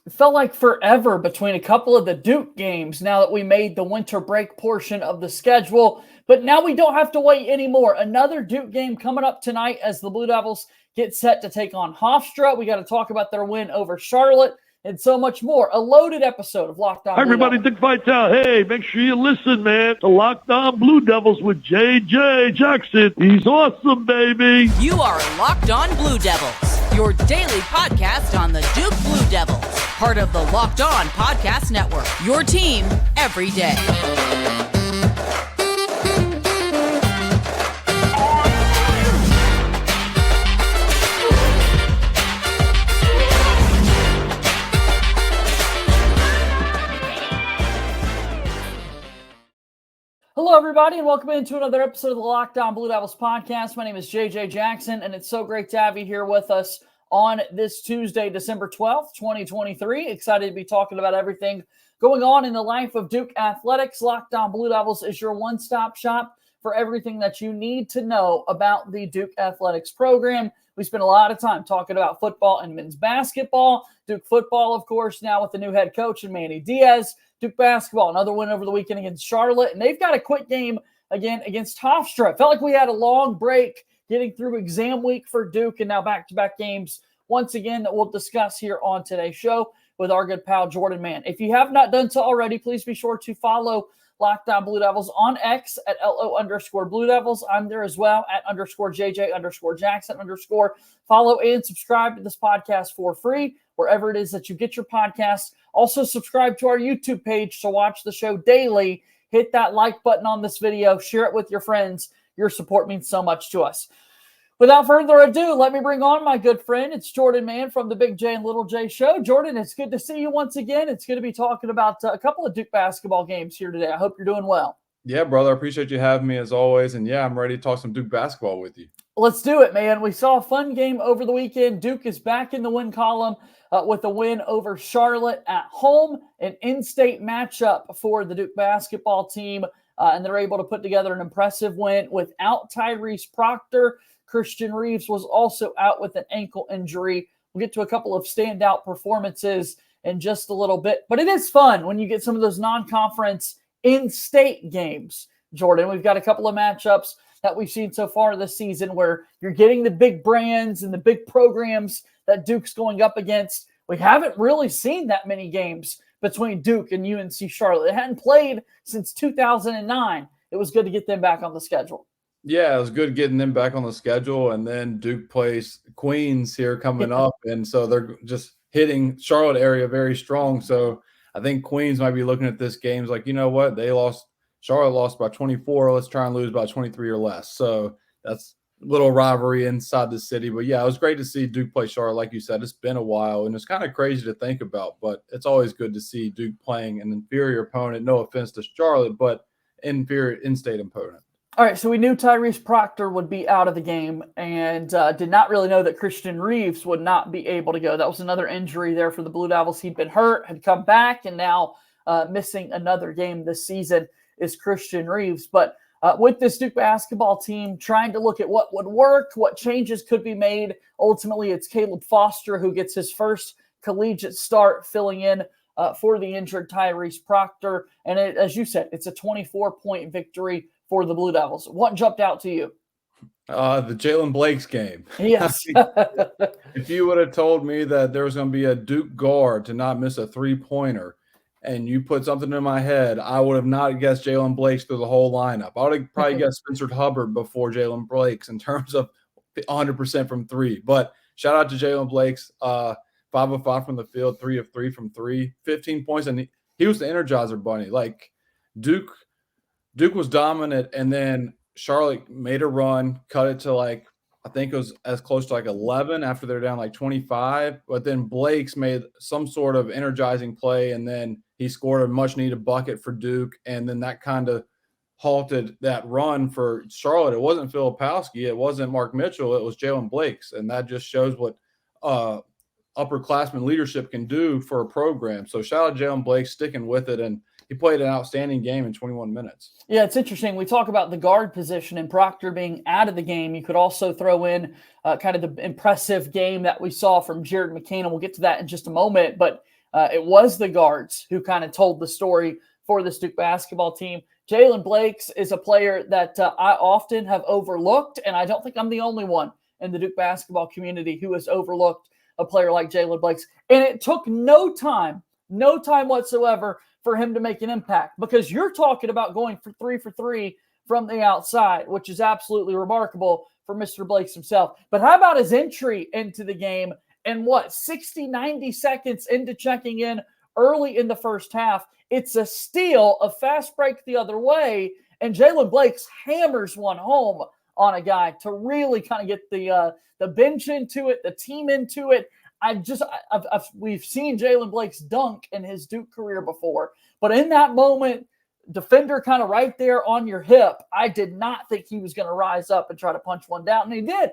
It felt like forever between a couple of the Duke games now that we made the winter break portion of the schedule. But now we don't have to wait anymore. Another Duke game coming up tonight as the Blue Devils get set to take on Hofstra. We got to talk about their win over Charlotte and so much more. A loaded episode of Locked On Blue Everybody, Devils. Dick Vitale. Hey, make sure you listen, man. To Locked On Blue Devils with J.J. Jackson. He's awesome, baby. You are Locked On Blue Devils, your daily podcast on the Duke Blue Devils. Part of the Locked On Podcast Network, your team every day. Hello, everybody, and welcome into another episode of the Locked On Blue Devils podcast. My name is JJ Jackson, and it's so great to have you here with us on this Tuesday, December 12th, 2023. Excited to be talking about everything going on in the life of Duke athletics. Locked On Blue Devils is your one-stop shop for everything that you need to know about the Duke athletics program. We spend a lot of time talking about football and men's basketball. Duke football, of course, now with the new head coach and Manny Diaz. Duke basketball, another win over the weekend against Charlotte, and they've got a quick game again against Hofstra. It felt like we had a long break getting through exam week for Duke, and now back-to-back games once again that we'll discuss here on today's show with our good pal Jordan Mann. If you have not done so already, please be sure to follow Locked On Blue Devils on X at LO_Blue Devils. I'm there as well at _JJ_Jackson_. Follow and subscribe to this podcast for free wherever it is that you get your podcasts. Also subscribe to our YouTube page to watch the show daily. Hit that like button on this video. Share it with your friends. Your support means so much to us. Without further ado, let me bring on my good friend. It's Jordan Mann from the Big J and Little J Show. Jordan, it's good to see you once again. It's good to be talking about a couple of Duke basketball games here today. I hope you're doing well. Yeah, brother. I appreciate you having me as always. And yeah, I'm ready to talk some Duke basketball with you. Let's do it, man. We saw a fun game over the weekend. Duke is back in the win column with a win over Charlotte at home, an in-state matchup for the Duke basketball team. And they're able to put together an impressive win without Tyrese Proctor. Christian Reeves was also out with an ankle injury. We'll get to a couple of standout performances in just a little bit. But it is fun when you get some of those non-conference in-state games, Jordan. We've got a couple of matchups that we've seen so far this season where you're getting the big brands and the big programs that Duke's going up against. We haven't really seen that many games between Duke and UNC Charlotte. They hadn't played since 2009. It was good to get them back on the schedule. Yeah, it was good getting them back on the schedule. And then Duke plays Queens here coming up. And so they're just hitting Charlotte area very strong. So I think Queens might be looking at this game like, you know what? Charlotte lost by 24. Let's try and lose by 23 or less. So that's a little rivalry inside the city. But yeah, it was great to see Duke play Charlotte. Like you said, it's been a while and it's kind of crazy to think about, but it's always good to see Duke playing an inferior opponent. No offense to Charlotte, but inferior in-state opponent. All right, so we knew Tyrese Proctor would be out of the game and did not really know that Christian Reeves would not be able to go. That was another injury there for the Blue Devils. He'd been hurt, had come back, and now missing another game this season is Christian Reeves. But with this Duke basketball team trying to look at what would work, what changes could be made, ultimately it's Caleb Foster who gets his first collegiate start filling in for the injured Tyrese Proctor. And as you said, it's a 24-point victory for the Blue Devils. What jumped out to you? The Jaylen Blakes game. Yes. If you would have told me that there was going to be a Duke guard to not miss a three-pointer and you put something in my head, I would have not guessed Jaylen Blakes through the whole lineup. I would have probably guessed Spencer Hubbard before Jaylen Blakes in terms of 100% from three. But shout out to Jaylen Blakes, 5 of 5 from the field, 3 of 3 from three, 15 points. And he was the Energizer Bunny. Like Duke was dominant, and then Charlotte made a run, cut it to I think it was as close to 11 after they're down 25. But then Blakes made some sort of energizing play, and then he scored a much-needed bucket for Duke, and then that kind of halted that run for Charlotte. It wasn't Filipowski, it wasn't Mark Mitchell, it was Jaylen Blakes, and that just shows what upperclassmen leadership can do for a program. So shout out Jaylen Blakes sticking with it, and he played an outstanding game in 21 minutes. Yeah, it's interesting. We talk about the guard position and Proctor being out of the game. You could also throw in kind of the impressive game that we saw from Jared McCain, and we'll get to that in just a moment. But It was the guards who kind of told the story for this Duke basketball team. Jaylen Blakes is a player that I often have overlooked, and I don't think I'm the only one in the Duke basketball community who has overlooked a player like Jaylen Blakes. And it took no time whatsoever for him to make an impact, because you're talking about going for three from the outside, which is absolutely remarkable for Mr. Blakes himself. But how about his entry into the game and 90 seconds into checking in early in the first half? It's a steal, a fast break the other way, and Jaylen Blakes hammers one home on a guy to really kind of get the bench into it, the team into it. We've seen Jaylen Blakes dunk in his Duke career before, but in that moment, defender kind of right there on your hip, I did not think he was going to rise up and try to punch one down, and he did.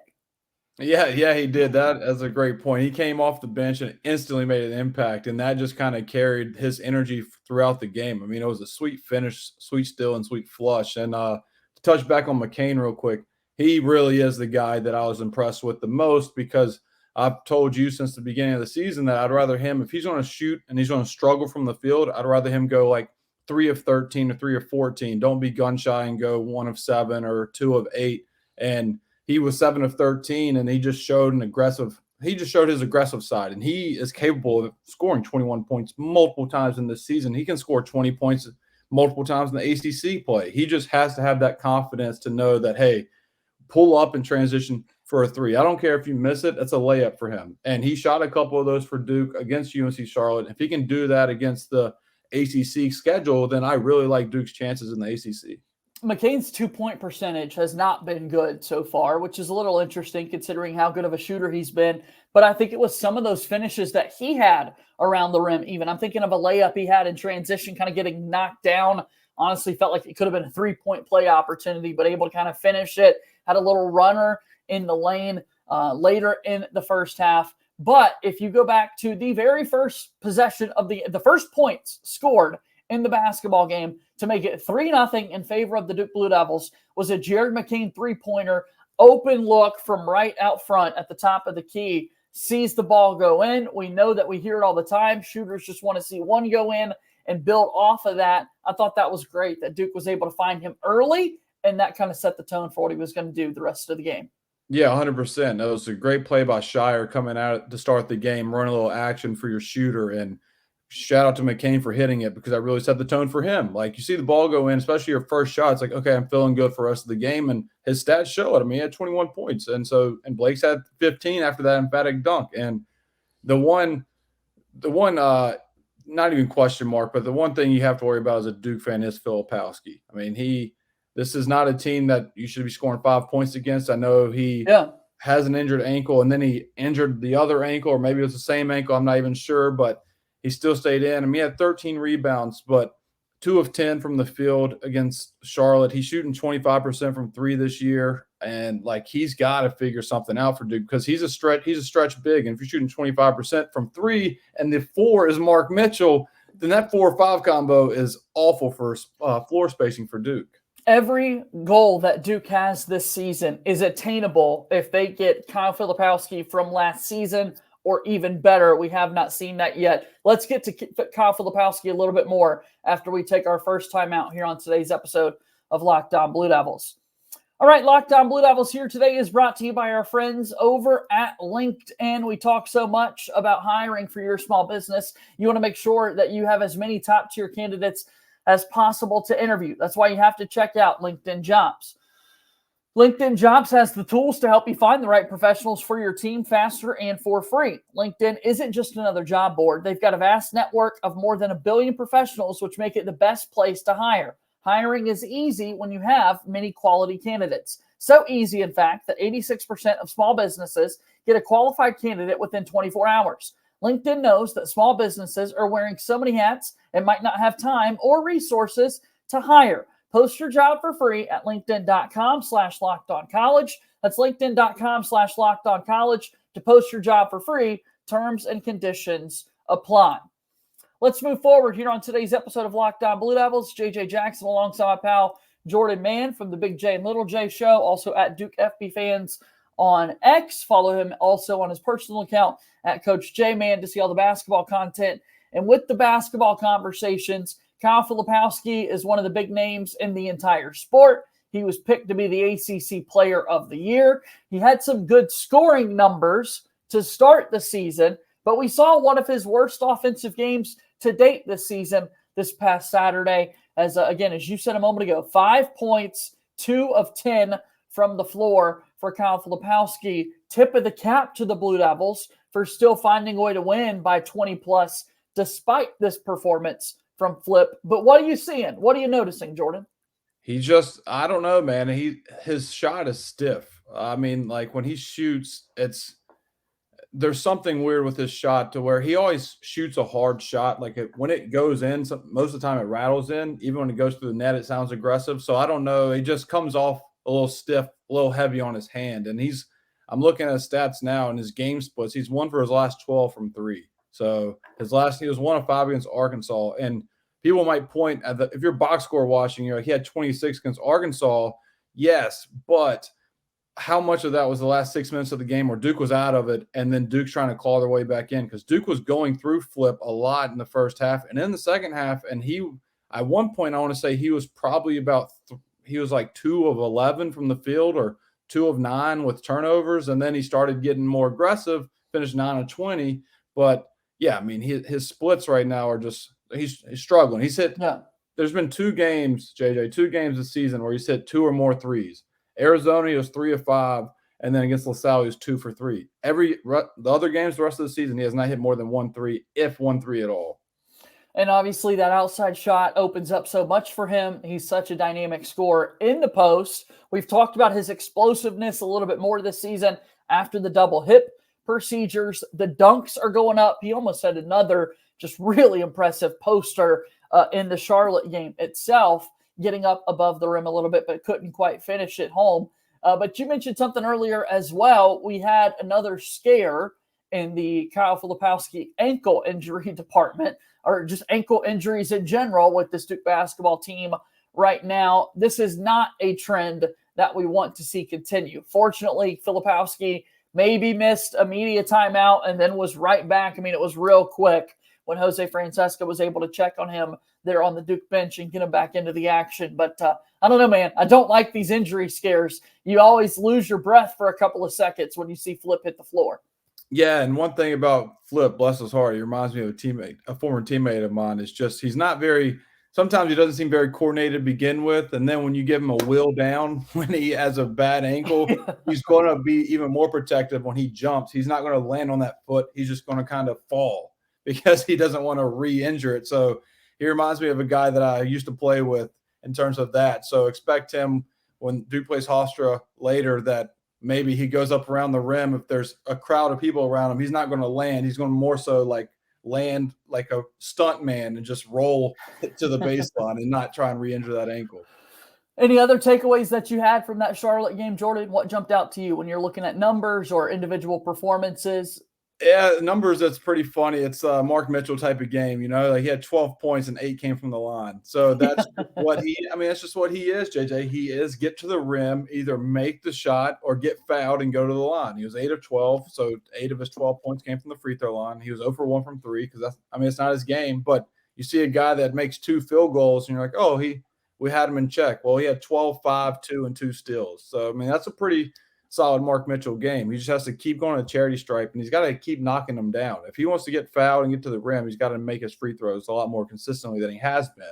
Yeah, he did. That's a great point. He came off the bench and instantly made an impact, and that just kind of carried his energy throughout the game. I mean, it was a sweet finish, sweet steal, and sweet flush. And to touch back on McCain real quick, he really is the guy that I was impressed with the most, because I've told you since the beginning of the season that I'd rather him, if he's going to shoot and he's going to struggle from the field, I'd rather him go like 3 of 13 or 3 of 14. Don't be gun shy and go 1 of 7 or 2 of 8. And he was 7 of 13, and he just showed his aggressive side, and he is capable of scoring 21 points multiple times in this season. He can score 20 points multiple times in the ACC play. He just has to have that confidence to know that, hey, pull up and transition for a 3. I don't care if you miss it. That's a layup for him. And he shot a couple of those for Duke against UNC Charlotte. If he can do that against the ACC schedule, then I really like Duke's chances in the ACC. McCain's 2-point percentage has not been good so far, which is a little interesting considering how good of a shooter he's been. But I think it was some of those finishes that he had around the rim even. I'm thinking of a layup he had in transition, kind of getting knocked down. Honestly, felt like it could have been a 3-point play opportunity, but able to kind of finish it. Had a little runner in the lane later in the first half. But if you go back to the very first possession of the first points scored in the basketball game to make it 3-0 in favor of the Duke Blue Devils was a Jared McCain 3-pointer, open look from right out front at the top of the key, sees the ball go in. We know that we hear it all the time. Shooters just want to see one go in and build off of that. I thought that was great that Duke was able to find him early, and that kind of set the tone for what he was going to do the rest of the game. Yeah, 100%. That was a great play by Shire coming out to start the game, run a little action for your shooter, and shout out to McCain for hitting it, because that really set the tone for him. Like, you see the ball go in, especially your first shot, it's like, okay, I'm feeling good for the rest of the game, and his stats show it. I mean, he had 21 points, and Blake's had 15 after that emphatic dunk. And the one not even question mark, but the one thing you have to worry about as a Duke fan is Filipowski. I mean, this is not a team that you should be scoring 5 points against. I know he has an injured ankle, and then he injured the other ankle, or maybe it was the same ankle. I'm not even sure, but he still stayed in. I mean, he had 13 rebounds, but 2 of 10 from the field against Charlotte. He's shooting 25% from 3 this year, and like, he's got to figure something out for Duke, because he's a stretch big, and if you're shooting 25% from 3 and the 4 is Mark Mitchell, then that 4 or 5 combo is awful for floor spacing for Duke. Every goal that Duke has this season is attainable if they get Kyle Filipowski from last season, or even better. We have not seen that yet. Let's get to Kyle Filipowski a little bit more after we take our first time out here on today's episode of Locked On Blue Devils. All right, Locked On Blue Devils here today is brought to you by our friends over at LinkedIn. We talk so much about hiring for your small business. You want to make sure that you have as many top-tier candidates as possible to interview. That's why you have to check out LinkedIn Jobs. LinkedIn Jobs has the tools to help you find the right professionals for your team faster and for free. LinkedIn isn't just another job board. They've got a vast network of more than 1 billion professionals, which make it the best place to hire. Hiring is easy when you have many quality candidates. So easy, in fact, that 86% of small businesses get a qualified candidate within 24 hours. LinkedIn knows that small businesses are wearing so many hats and might not have time or resources to hire. Post your job for free at linkedin.com/lockedoncollege. That's linkedin.com/lockedoncollege to post your job for free. Terms and conditions apply. Let's move forward here on today's episode of Locked On Blue Devils. JJ Jackson alongside my pal Jordan Mann from the Big J and Little J show, also at Duke FB Fans on X. Follow him also on his personal account at Coach J Man to see all the basketball content And with the basketball conversations, Kyle Filipowski is one of the big names in the entire sport. He was picked to be the ACC Player of the Year. He had some good scoring numbers to start the season, but we saw one of his worst offensive games to date this season this past Saturday. As again, as you said a moment ago, 5 points, 2 of 10 from the floor for Kyle Filipowski. Tip of the cap to the Blue Devils for still finding a way to win by 20 plus despite this performance from Flip. But what are you seeing? What are you noticing, Jordan? He just, I don't know, man. His shot is stiff. I mean, like when he shoots, there's something weird with his shot to where he always shoots a hard shot. Like when it goes in, most of the time it rattles in. Even when it goes through the net, it sounds aggressive. So I don't know. It just comes off a little stiff, a little heavy on his hand. And I'm looking at his stats now and his game splits. He's 1 for his last 12 from 3. So he was 1 of 5 against Arkansas. And people might point at if you're box score watching, you're like, he had 26 against Arkansas. Yes, but how much of that was the last 6 minutes of the game where Duke was out of it and then Duke's trying to claw their way back in? Because Duke was going through Flip a lot in the first half and in the second half. And at one point, I want to say he was probably he was like 2 of 11 from the field or 2 of 9 with turnovers. And then he started getting more aggressive, finished 9 of 20. But yeah, I mean, his splits right now are just, he's struggling. He's hit, There's been 2 games, JJ, 2 games this season where he's hit 2 or more threes. Arizona, he was 3 of 5, and then against LaSalle, he was 2 for 3. The other games, the rest of the season, he has not hit more than 1 3, if 1 3 at all. And obviously that outside shot opens up so much for him. He's such a dynamic scorer in the post. We've talked about his explosiveness a little bit more this season after the double hip procedures. The dunks are going up. He almost had another just really impressive poster in the Charlotte game itself, getting up above the rim a little bit, but couldn't quite finish it home. But you mentioned something earlier as well. We had another scare in the Kyle Filipowski ankle injury department, or just ankle injuries in general with this Duke basketball team right now. This is not a trend that we want to see continue. Fortunately, Filipowski maybe missed a media timeout and then was right back. I mean, it was real quick when Jose Francesca was able to check on him there on the Duke bench and get him back into the action. But I don't know, man. I don't like these injury scares. You always lose your breath for a couple of seconds when you see Flip hit the floor. Yeah, and one thing about Flip, bless his heart, he reminds me of a former teammate of mine. Is just sometimes he doesn't seem very coordinated to begin with, and then when you give him a wheel down when he has a bad ankle, he's going to be even more protective when he jumps. He's not going to land on that foot. He's just going to kind of fall because he doesn't want to re-injure it. So he reminds me of a guy that I used to play with in terms of that. So expect him when Duke plays Hofstra later that maybe he goes up around the rim. If there's a crowd of people around him, he's not going to land. He's going to more so like land like a stunt man and just roll to the baseline and not try and re-injure that ankle. Any other takeaways that you had from that Charlotte game, Jordan? What jumped out to you when you're looking at numbers or individual performances? Yeah, numbers, that's pretty funny. It's a Mark Mitchell type of game, like he had 12 points and 8 came from the line. So that's that's just what he is, JJ. He is get to the rim, either make the shot or get fouled and go to the line. He was 8 of 12, so 8 of his 12 points came from the free throw line. He was 0 for 1 from 3 because it's not his game. But you see a guy that makes 2 field goals and you're like, oh, we had him in check. Well, he had 12, 5, 2, and 2 steals. So, that's a pretty solid Mark Mitchell game. He just has to keep going to charity stripe, and he's got to keep knocking them down. If he wants to get fouled and get to the rim, he's got to make his free throws a lot more consistently than he has been.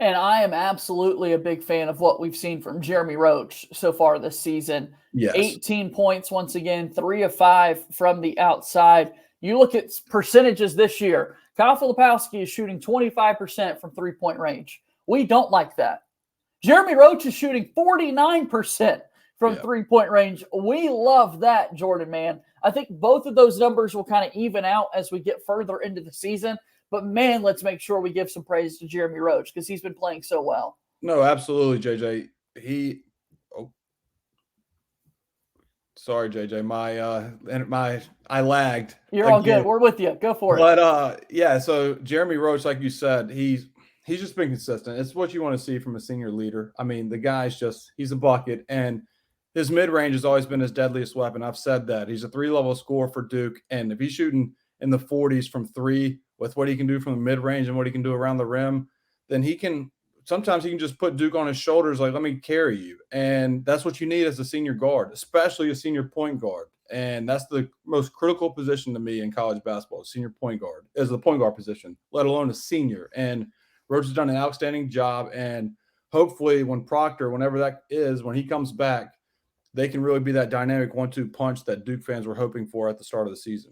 And I am absolutely a big fan of what we've seen from Jeremy Roach so far this season. Yes. 18 points once again, 3 of 5 from the outside. You look at percentages this year. Kyle Filipowski is shooting 25% from three-point range. We don't like that. Jeremy Roach is shooting 49% from three-point range. We love that, Jordan, man. I think both of those numbers will kind of even out as we get further into the season. But, man, let's make sure we give some praise to Jeremy Roach because he's been playing so well. No, absolutely, JJ. Sorry, JJ. I lagged. You're all good. We're with you. Go for it. But, so Jeremy Roach, like you said, he's just been consistent. It's what you want to see from a senior leader. The guy's he's a bucket, and his mid-range has always been his deadliest weapon. I've said that. He's a 3-level scorer for Duke, and if he's shooting in the 40s from 3 with what he can do from the mid-range and what he can do around the rim, then sometimes he can just put Duke on his shoulders like, let me carry you. And that's what you need as a senior guard, especially a senior point guard. And that's the most critical position to me in college basketball, senior point guard, is the point guard position, let alone a senior. And Roach has done an outstanding job. And hopefully when Proctor, whenever that is, when he comes back, they can really be that dynamic 1-2 punch that Duke fans were hoping for at the start of the season.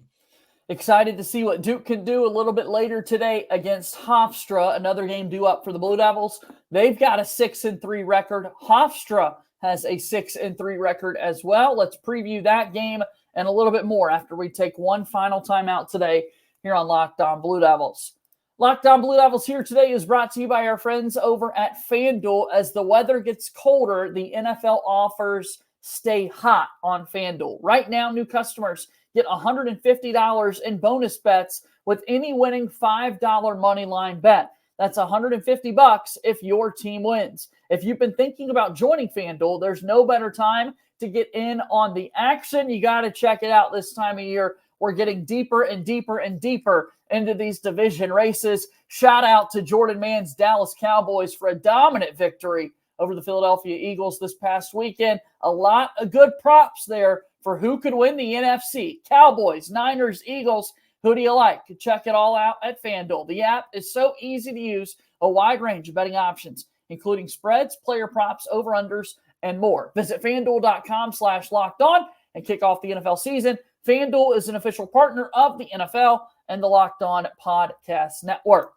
Excited to see what Duke can do a little bit later today against Hofstra, another game due up for the Blue Devils. They've got a 6-3 record. Hofstra has a 6-3 record as well. Let's preview that game and a little bit more after we take one final timeout today here on Locked On Blue Devils. Locked On Blue Devils here today is brought to you by our friends over at FanDuel. As the weather gets colder, the NFL offers stay hot on FanDuel. Right now, new customers get $150 in bonus bets with any winning $5 money line bet. That's $150 if your team wins. If you've been thinking about joining FanDuel, there's no better time to get in on the action. You got to check it out this time of year. We're getting deeper and deeper and deeper into these division races. Shout out to Jordan Mann's Dallas Cowboys for a dominant victory over the Philadelphia Eagles this past weekend. A lot of good props there for who could win the NFC. Cowboys, Niners, Eagles. Who do you like? Check it all out at FanDuel. The app is so easy to use, a wide range of betting options, including spreads, player props, over-unders, and more. Visit FanDuel.com/lockedon and kick off the NFL season. FanDuel is an official partner of the NFL and the Locked On Podcast Network.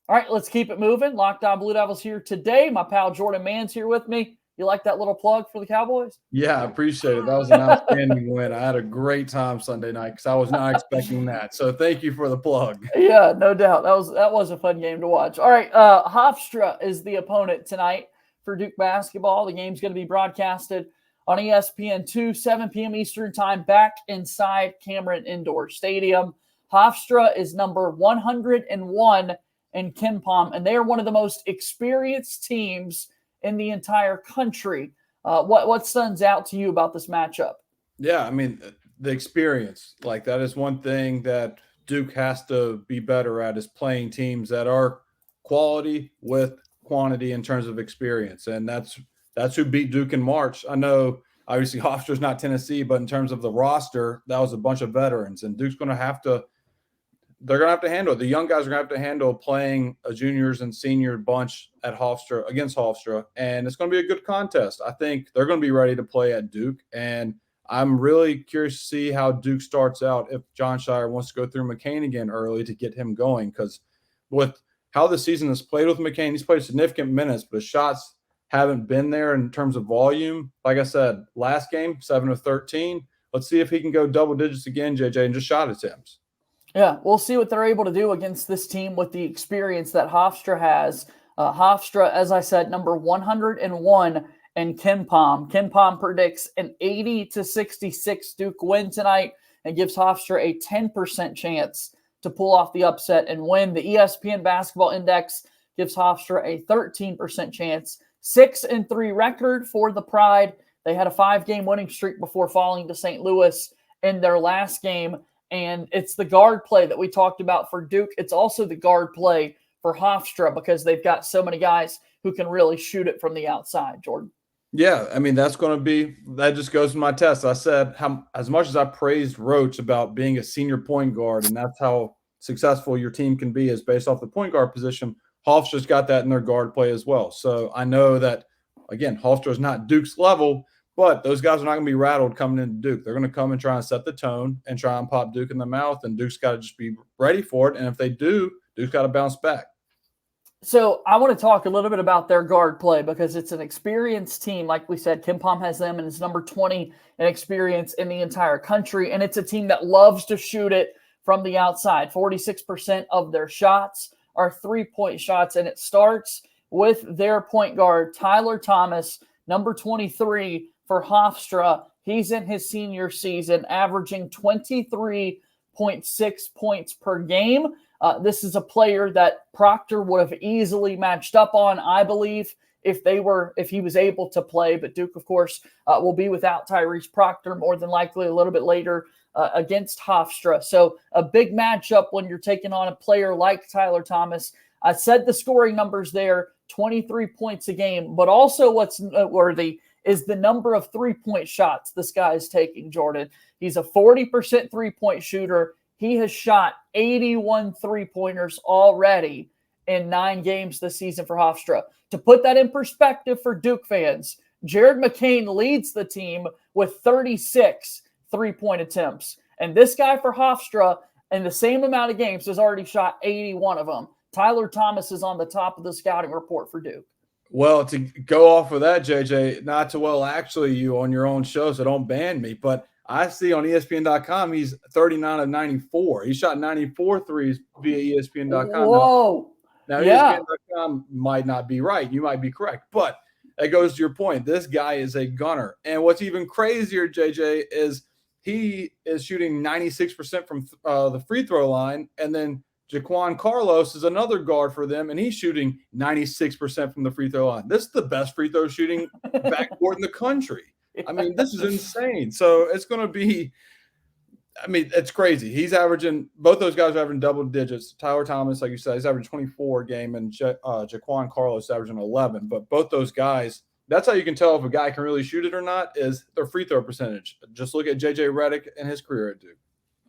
All right, let's keep it moving. Locked On Blue Devils here today. My pal Jordan Mann's here with me. You like that little plug for the Cowboys? Yeah, I appreciate it. That was an outstanding win. I had a great time Sunday night because I was not expecting that. So thank you for the plug. Yeah, no doubt. That was a fun game to watch. All right, Hofstra is the opponent tonight for Duke basketball. The game's going to be broadcasted on ESPN2, 7 p.m. Eastern time, back inside Cameron Indoor Stadium. Hofstra is number 101 in KenPom, and they are one of the most experienced teams in the entire country. What stands out to you about this matchup? Yeah, I mean, the experience. Like, that is one thing that Duke has to be better at, is playing teams that are quality with quantity in terms of experience. And that's who beat Duke in March. I know, obviously, Hofstra's not Tennessee, but in terms of the roster, that was a bunch of veterans. And Duke's going to have to – they're going to have to handle it. The young guys are going to have to handle playing a juniors and senior bunch at Hofstra against Hofstra, and it's going to be a good contest. I think they're going to be ready to play at Duke, and I'm really curious to see how Duke starts out if John Shire wants to go through McCain again early to get him going, because with how the season has played with McCain, he's played significant minutes, but his shots haven't been there in terms of volume. Like I said, last game, 7 of 13. Let's see if he can go double digits again, JJ, and just shot attempts. Yeah, we'll see what they're able to do against this team with the experience that Hofstra has. Hofstra, as I said, number 101 in KenPom. KenPom predicts an 80-66 Duke win tonight and gives Hofstra a 10% chance to pull off the upset and win. The ESPN Basketball Index gives Hofstra a 13% chance. 6-3 record for the Pride. They had a 5-game winning streak before falling to St. Louis in their last game. And it's the guard play that we talked about for Duke. It's also the guard play for Hofstra because they've got so many guys who can really shoot it from the outside, Jordan. Yeah, I mean, that's going to be – that just goes to my test. I said as much as I praised Roach about being a senior point guard, and that's how successful your team can be is based off the point guard position, Hofstra's got that in their guard play as well. So I know that, again, Hofstra is not Duke's level, but those guys are not going to be rattled coming into Duke. They're going to come and try and set the tone and try and pop Duke in the mouth, and Duke's got to just be ready for it. And if they do, Duke's got to bounce back. So I want to talk a little bit about their guard play because it's an experienced team. Like we said, KenPom has them and it's number 20 in experience in the entire country. And it's a team that loves to shoot it from the outside. 46% of their shots are three-point shots, and it starts with their point guard, Tyler Thomas, number 23 for Hofstra. He's in his senior season, averaging 23.6 points per game. This is a player that Proctor would have easily matched up on, I believe, if he was able to play. But Duke, of course, will be without Tyrese Proctor more than likely a little bit later against Hofstra. So a big matchup when you're taking on a player like Tyler Thomas. I said the scoring numbers there, 23 points a game, but also what's noteworthy is the number of three-point shots this guy is taking, Jordan. He's a 40% three-point shooter. He has shot 81 three-pointers already in 9 games this season for Hofstra. To put that in perspective for Duke fans, Jared McCain leads the team with 36 three-point attempts. And this guy for Hofstra, in the same amount of games, has already shot 81 of them. Tyler Thomas is on the top of the scouting report for Duke. Well, to go off of that, JJ, not to actually you on your own show, so don't ban me, but I see on ESPN.com he's 39 of 94. He shot 94 threes via ESPN.com. Whoa. Now ESPN.com might not be right. You might be correct, but that goes to your point. This guy is a gunner. And what's even crazier, JJ, is he is shooting 96% from the free throw line, and then Jaquan Carlos is another guard for them, and he's shooting 96% from the free throw line. This is the best free throw shooting backcourt in the country. I mean, this is insane. So it's going to be – I mean, it's crazy. He's averaging – both those guys are averaging double digits. Tyler Thomas, like you said, he's averaging 24 a game, and Jaquan Carlos averaging 11. But both those guys – that's how you can tell if a guy can really shoot it or not is their free throw percentage. Just look at J.J. Redick and his career at Duke.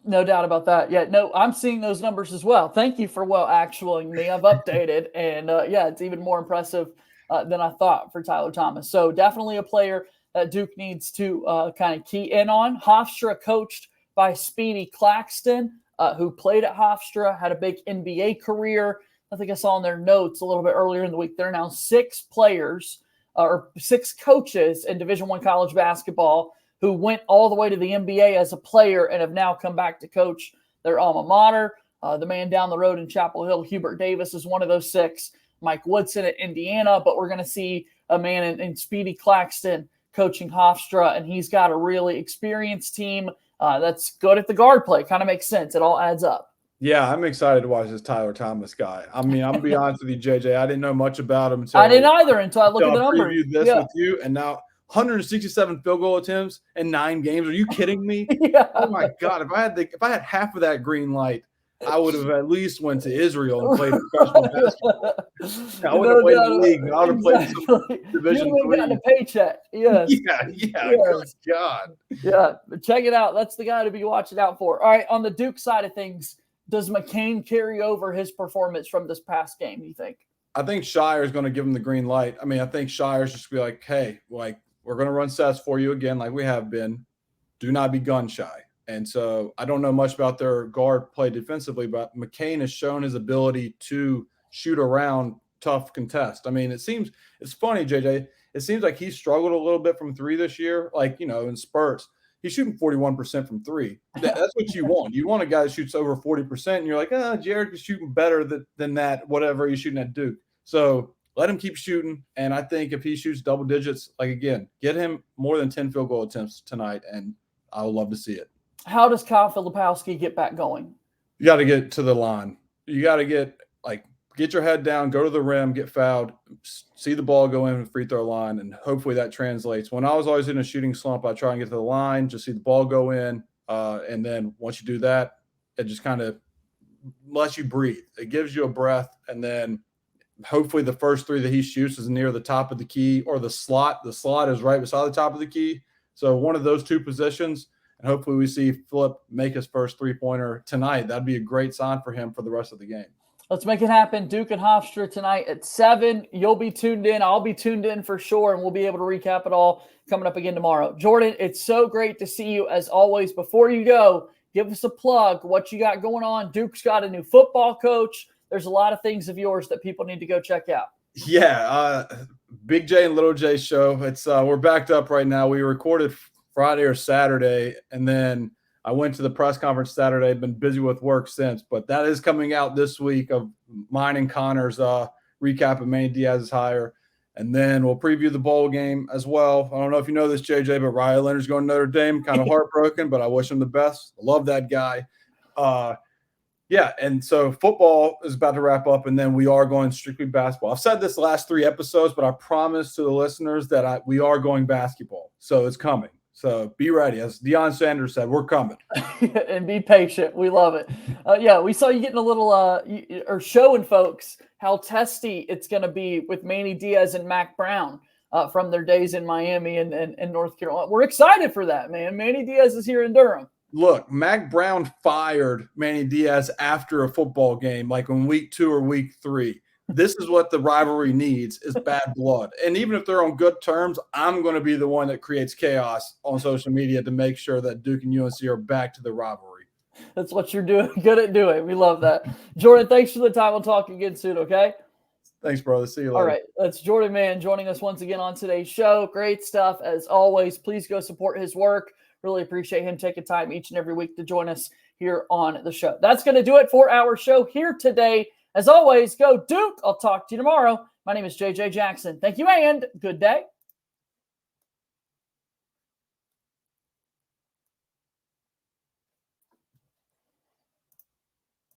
No doubt about that. Yeah, no, I'm seeing those numbers as well. Thank you for actualing me. I've updated, and it's even more impressive than I thought for Tyler Thomas. So definitely a player that Duke needs to kind of key in on. Hofstra coached by Speedy Claxton, who played at Hofstra, had a big NBA career. I think I saw in their notes a little bit earlier in the week. There are now 6 players or 6 coaches in Division I college basketball who went all the way to the NBA as a player and have now come back to coach their alma mater. The man down the road in Chapel Hill, Hubert Davis, is one of those 6. Mike Woodson at Indiana, but we're going to see a man in Speedy Claxton coaching Hofstra, and he's got a really experienced team that's good at the guard play. Kind of makes sense. It all adds up. Yeah, I'm excited to watch this Tyler Thomas guy. I mean, I'm going to be honest with you, JJ. I didn't know much about him until I didn't either until I looked at the numbers. Previewed this with you, and now 167 field goal attempts in 9 games. Are you kidding me? Yeah. Oh my God! If I had half of that green light, I would have at least went to Israel and played professional basketball. I would have played in the league. I would have played some Division you would have gotten a paycheck. Yes. Yeah. Yes. Good God. Yeah, but check it out. That's the guy to be watching out for. All right, on the Duke side of things, does McCain carry over his performance from this past game, you think? I think Shire is going to give him the green light. I mean, I think Shire's just be like, hey, like, we're going to run sets for you again like we have been. Do not be gun shy. And so I don't know much about their guard play defensively, but McCain has shown his ability to shoot around tough contest. I mean, it's funny, JJ. It seems like he struggled a little bit from 3 this year, like, in spurts. He's shooting 41% from 3. That's what you want. You want a guy that shoots over 40%, and you're like, Jared is shooting better than that, whatever he's shooting at Duke. So let him keep shooting, and I think if he shoots double digits, like, again, get him more than 10 field goal attempts tonight, and I would love to see it. How does Kyle Filipowski get back going? You got to get to the line. You got to get your head down, go to the rim, get fouled, see the ball go in the free throw line, and hopefully that translates. When I was always in a shooting slump, I try and get to the line, just see the ball go in, and then once you do that, it just kind of lets you breathe. It gives you a breath, and then hopefully the first 3 that he shoots is near the top of the key or the slot. The slot is right beside the top of the key. So one of those 2 positions, and hopefully we see Flip make his first 3-pointer tonight. That'd be a great sign for him for the rest of the game. Let's make it happen. Duke and Hofstra tonight at 7. You'll be tuned in. I'll be tuned in for sure, and we'll be able to recap it all coming up again tomorrow. Jordan, it's so great to see you as always. Before you go, give us a plug. What you got going on? Duke's got a new football coach. There's a lot of things of yours that people need to go check out. Yeah, Big J and Little J show. It's we're backed up right now. We recorded Friday or Saturday, and then I went to the press conference Saturday. Been busy with work since, but that is coming out this week of mine and Connor's recap of Manny Diaz's hire. And then we'll preview the bowl game as well. I don't know if you know this, JJ, but Riley Leonard's going to Notre Dame. Kind of heartbroken, but I wish him the best. I love that guy. Yeah, and so football is about to wrap up, and then we are going strictly basketball. I've said this the last 3 episodes, but I promise to the listeners that we are going basketball. So it's coming. So be ready. As Deion Sanders said, we're coming. And be patient. We love it. We saw you getting a little or showing folks how testy it's going to be with Manny Diaz and Mac Brown from their days in Miami and North Carolina. We're excited for that, man. Manny Diaz is here in Durham. Look, Mac Brown fired Manny Diaz after a football game, like in week 2 or week 3. This is what the rivalry needs, is bad blood. And even if they're on good terms, I'm going to be the one that creates chaos on social media to make sure that Duke and UNC are back to the rivalry. That's what you're doing. Good at doing. We love that. Jordan, thanks for the time. We'll talk again soon, okay? Thanks, brother. See you later. All right. That's Jordan Mann joining us once again on today's show. Great stuff, as always. Please go support his work. Really appreciate him taking time each and every week to join us here on the show. That's going to do it for our show here today. As always, go Duke. I'll talk to you tomorrow. My name is JJ Jackson. Thank you and good day.